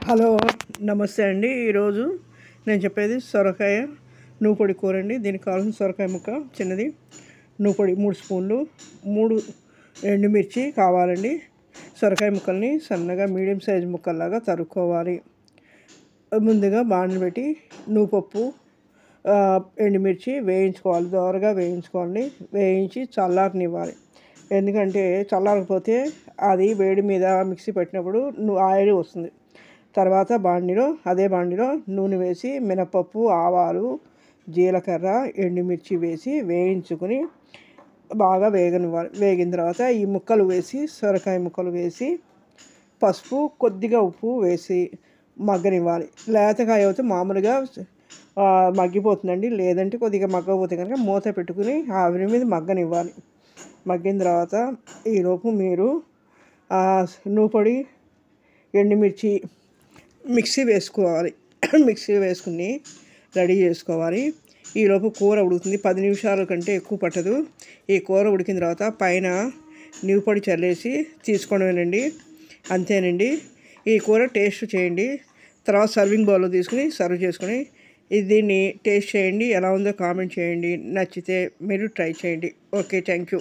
Hello నమస్తే అండి. ఈరోజు నేను చెప్పేది సొరకాయ నూపొడి కూర అండి. దీనికి కావాల్సిన సొరకాయ ముక్క చిన్నది, నూపొడి 3 స్పూన్లు, 3 ఎండుమిర్చి కావాలండి. సొరకాయ ముక్కల్ని సన్నగా మీడియం సైజు ముక్కల్లాగా తరుక్కోవాలి. ముందుగా బాండీ పెట్టి నూపప్పు, ఎండుమిర్చి వేయించుకోవాలి, దోరగా వేయించుకోండి. వేయించి చల్లారనివ్వాలి. ఎందుకంటే చల్లారకపోతే అది వేడి మీద మిక్సీ పెట్టినప్పుడు ఆయిల్ వస్తుంది. తర్వాత అదే బాండీలో నూనె వేసి మినపప్పు, ఆవాలు, జీలకర్ర, ఎండుమిర్చి వేసి వేయించుకొని బాగా వేగనివ్వాలి. వేగిన తర్వాత ఈ ముక్కలు వేసి, సొరకాయ ముక్కలు వేసి, పసుపు, కొద్దిగా ఉప్పు వేసి మగ్గనివ్వాలి. లేతకాయ అయితే మామూలుగా మగ్గిపోతుందండి. లేదంటే కొద్దిగా మగ్గకపోతే కనుక మూత పెట్టుకుని ఆవిరి మీద మగ్గనివ్వాలి. మగ్గిన తర్వాత ఈలోపు మీరు నూపొడి, ఎండుమిర్చి మిక్సీ వేసుకోవాలి. మిక్సీ వేసుకుని రెడీ చేసుకోవాలి. ఈలోపు కూర ఉడుకుతుంది. 10 నిమిషాల కంటే ఎక్కువ పట్టదు. ఈ కూర ఉడికిన తర్వాత పైన నూపొడి చల్లేసి తీసుకోవడమేనండి. అంతేనండి. ఈ కూర టేస్ట్ చేయండి. తర్వాత సర్వింగ్ బౌల్లో తీసుకుని సర్వ్ చేసుకొని దీన్ని టేస్ట్ చేయండి. ఎలా ఉందో కామెంట్ చేయండి. నచ్చితే మీరు ట్రై చేయండి. Okay, thank you.